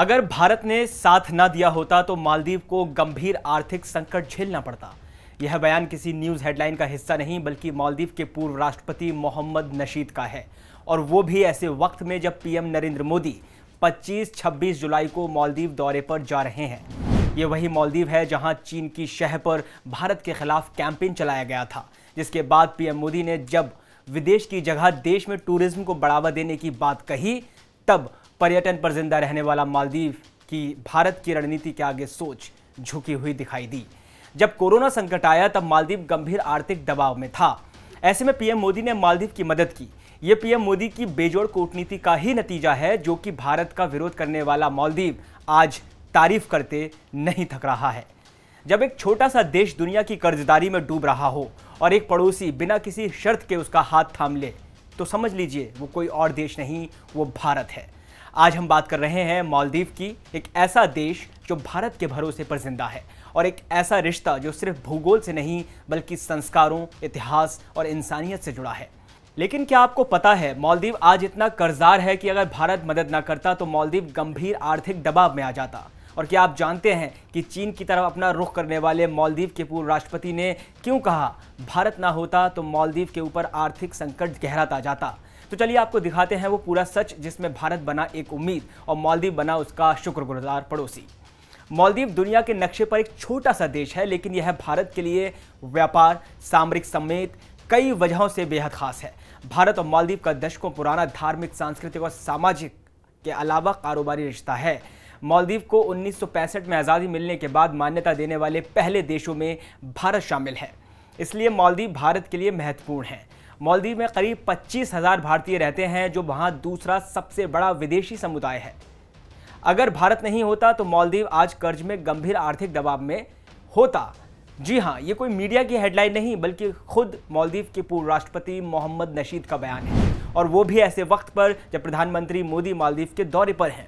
अगर भारत ने साथ न दिया होता तो मालदीव को गंभीर आर्थिक संकट झेलना पड़ता। यह बयान किसी न्यूज़ हेडलाइन का हिस्सा नहीं बल्कि मालदीव के पूर्व राष्ट्रपति मोहम्मद नशीद का है, और वो भी ऐसे वक्त में जब पीएम नरेंद्र मोदी 25-26 जुलाई को मालदीव दौरे पर जा रहे हैं। ये वही मालदीव है जहां चीन की शह पर भारत के खिलाफ कैंपेन चलाया गया था, जिसके बाद पीएम मोदी ने जब विदेश की जगह देश में टूरिज्म को बढ़ावा देने की बात कही, तब पर्यटन पर जिंदा रहने वाला मालदीव की भारत की रणनीति के आगे सोच झुकी हुई दिखाई दी। जब कोरोना संकट आया तब मालदीव गंभीर आर्थिक दबाव में था। ऐसे में पीएम मोदी ने मालदीव की मदद की। ये पीएम मोदी की बेजोड़ कूटनीति का ही नतीजा है, जो कि भारत का विरोध करने वाला मालदीव आज तारीफ करते नहीं थक रहा है। जब एक छोटा सा देश दुनिया की कर्जदारी में डूब रहा हो और एक पड़ोसी बिना किसी शर्त के उसका हाथ थाम ले, तो समझ लीजिए वो कोई और देश नहीं, वो भारत है। आज हम बात कर रहे हैं मालदीव की, एक ऐसा देश जो भारत के भरोसे पर जिंदा है, और एक ऐसा रिश्ता जो सिर्फ भूगोल से नहीं बल्कि संस्कारों, इतिहास और इंसानियत से जुड़ा है। लेकिन क्या आपको पता है, मालदीव आज इतना कर्जदार है कि अगर भारत मदद न करता तो मालदीव गंभीर आर्थिक दबाव में आ जाता। और क्या आप जानते हैं कि चीन की तरफ अपना रुख करने वाले मालदीव के पूर्व राष्ट्रपति ने क्यों कहा, भारत ना होता तो मालदीव के ऊपर आर्थिक संकट गहराता जाता। तो चलिए आपको दिखाते हैं वो पूरा सच, जिसमें भारत बना एक उम्मीद और मालदीव बना उसका शुक्रगुजार पड़ोसी। मालदीव दुनिया के नक्शे पर एक छोटा सा देश है, लेकिन यह भारत के लिए व्यापार, सामरिक समेत कई वजहों से बेहद खास है। भारत और मालदीव का दशकों पुराना धार्मिक, सांस्कृतिक और सामाजिक के अलावा कारोबारी रिश्ता है। मालदीव को 1965 में आज़ादी मिलने के बाद मान्यता देने वाले पहले देशों में भारत शामिल है, इसलिए मालदीव भारत के लिए महत्वपूर्ण है। मालदीव में करीब 25,000 भारतीय रहते हैं, जो वहां दूसरा सबसे बड़ा विदेशी समुदाय है। अगर भारत नहीं होता तो मालदीव आज कर्ज में गंभीर आर्थिक दबाव में होता। जी हाँ, ये कोई मीडिया की हेडलाइन नहीं बल्कि खुद मालदीव के पूर्व राष्ट्रपति मोहम्मद नशीद का बयान है, और वो भी ऐसे वक्त पर जब प्रधानमंत्री मोदी मालदीव के दौरे पर हैं।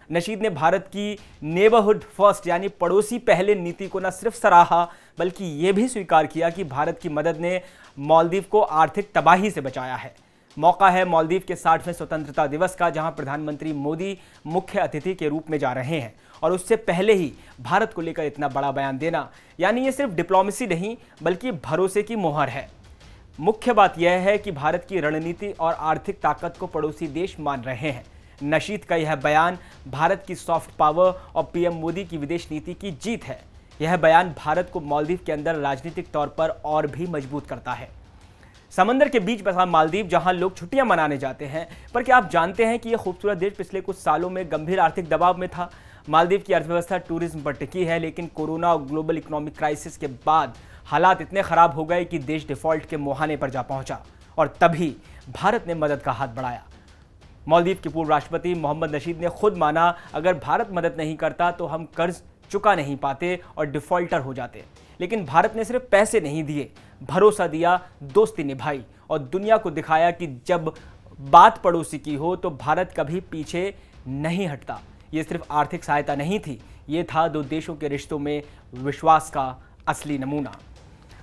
नशीद ने भारत की नेबरहुड फर्स्ट यानी पड़ोसी पहले नीति को न सिर्फ सराहा बल्कि ये भी स्वीकार किया कि भारत की मदद ने मालदीव को आर्थिक तबाही से बचाया है। मौका है मालदीव के 60वें स्वतंत्रता दिवस का, जहां प्रधानमंत्री मोदी मुख्य अतिथि के रूप में जा रहे हैं, और उससे पहले ही भारत को लेकर इतना बड़ा बयान देना, यानी ये सिर्फ डिप्लोमेसी नहीं बल्कि भरोसे की मोहर है। मुख्य बात यह है कि भारत की रणनीति और आर्थिक ताकत को पड़ोसी देश मान रहे हैं। नशीद का यह बयान भारत की सॉफ्ट पावर और पीएम मोदी की विदेश नीति की जीत है। यह बयान भारत को मालदीव के अंदर राजनीतिक तौर पर और भी मजबूत करता है। समंदर के बीच बसा मालदीव, जहां लोग छुट्टियां मनाने जाते हैं, पर क्या आप जानते हैं कि यह खूबसूरत देश पिछले कुछ सालों में गंभीर आर्थिक दबाव में था। मालदीव की अर्थव्यवस्था टूरिज्म पर टिकी है, लेकिन कोरोना और ग्लोबल इकोनॉमिक क्राइसिस के बाद हालात इतने खराब हो गए कि देश डिफॉल्ट के मुहाने पर जा पहुंचा, और तभी भारत ने मदद का हाथ बढ़ाया। मालदीव के पूर्व राष्ट्रपति मोहम्मद नशीद ने खुद माना, अगर भारत मदद नहीं करता तो हम कर्ज चुका नहीं पाते और डिफॉल्टर हो जाते। लेकिन भारत ने सिर्फ पैसे नहीं दिए, भरोसा दिया, दोस्ती निभाई और दुनिया को दिखाया कि जब बात पड़ोसी की हो तो भारत कभी पीछे नहीं हटता। ये सिर्फ आर्थिक सहायता नहीं थी, ये था दो देशों के रिश्तों में विश्वास का असली नमूना।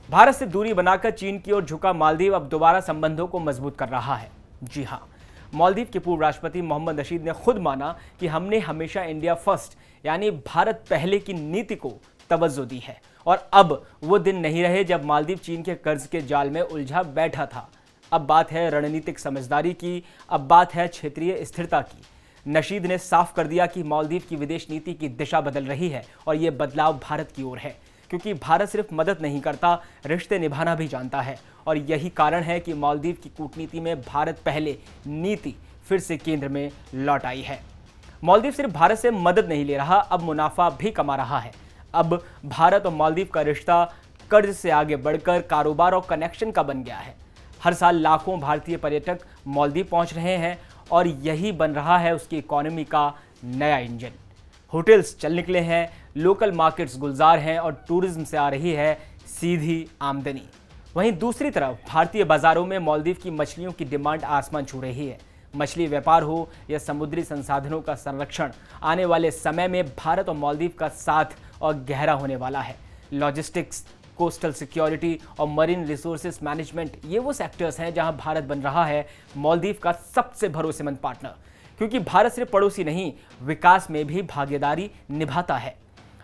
भारत से दूरी बनाकर चीन की ओर झुका मालदीव अब दोबारा संबंधों को मजबूत कर रहा है। जी हाँ, मालदीव के पूर्व राष्ट्रपति मोहम्मद नशीद ने खुद माना कि हमने हमेशा इंडिया फर्स्ट यानी भारत पहले की नीति को तवज्जो दी है, और अब वो दिन नहीं रहे जब मालदीव चीन के कर्ज के जाल में उलझा बैठा था। अब बात है रणनीतिक समझदारी की, अब बात है क्षेत्रीय स्थिरता की। नशीद ने साफ कर दिया कि मालदीव की विदेश नीति की दिशा बदल रही है, और ये बदलाव भारत की ओर है, क्योंकि भारत सिर्फ मदद नहीं करता, रिश्ते निभाना भी जानता है। और यही कारण है कि मालदीव की कूटनीति में भारत पहले नीति फिर से केंद्र में लौट आई है। मालदीव सिर्फ भारत से मदद नहीं ले रहा, अब मुनाफा भी कमा रहा है। अब भारत और मालदीव का रिश्ता कर्ज से आगे बढ़कर कारोबार और कनेक्शन का बन गया है। हर साल लाखों भारतीय पर्यटक मालदीव पहुंच रहे हैं, और यही बन रहा है उसकी इकोनॉमी का नया इंजन। होटल्स चल निकले हैं, लोकल मार्केट्स गुलजार हैं, और टूरिज्म से आ रही है सीधी आमदनी। वहीं दूसरी तरफ भारतीय बाजारों में मालदीव की मछलियों की डिमांड आसमान छू रही है। मछली व्यापार हो या समुद्री संसाधनों का संरक्षण, आने वाले समय में भारत और मालदीव का साथ और गहरा होने वाला है। लॉजिस्टिक्स, कोस्टल सिक्योरिटी और मरीन रिसोर्सेज मैनेजमेंट, ये वो सेक्टर्स हैं जहां भारत बन रहा है मालदीव का सबसे भरोसेमंद पार्टनर। क्योंकि भारत सिर्फ पड़ोसी नहीं, विकास में भी भागीदारी निभाता है।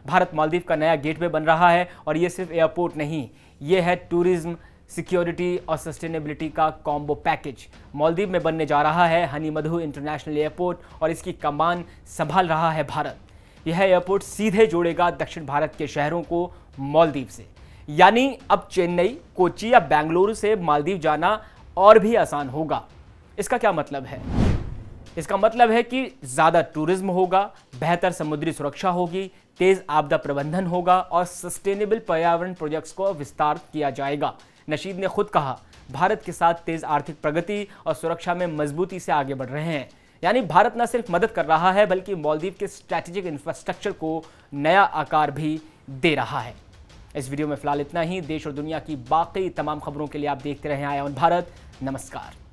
भारत मालदीव का नया गेटवे बन रहा है और ये सिर्फ एयरपोर्ट नहीं, ये है टूरिज्म, सिक्योरिटी और सस्टेनेबिलिटी का कॉम्बो पैकेज। मालदीव में बनने जा रहा है हनीमधु इंटरनेशनल एयरपोर्ट और इसकी कमान संभाल रहा है भारत। यह एयरपोर्ट सीधे जोड़ेगा दक्षिण भारत के शहरों को मालदीव से, यानी अब चेन्नई, कोच्चि या बेंगलुरु से मालदीव जाना और भी आसान होगा। इसका क्या मतलब है? इसका मतलब है कि ज़्यादा टूरिज्म होगा, बेहतर समुद्री सुरक्षा होगी, तेज आपदा प्रबंधन होगा और सस्टेनेबल पर्यावरण प्रोजेक्ट्स को विस्तार किया जाएगा। नशीद ने खुद कहा, भारत के साथ तेज आर्थिक प्रगति और सुरक्षा में मजबूती से आगे बढ़ रहे हैं। यानी भारत न सिर्फ मदद कर रहा है बल्कि मालदीव के स्ट्रैटेजिक इंफ्रास्ट्रक्चर को नया आकार भी दे रहा है। इस वीडियो में फिलहाल इतना ही। देश और दुनिया की बाकी तमाम खबरों के लिए आप देखते रहें आया ऑन भारत। नमस्कार।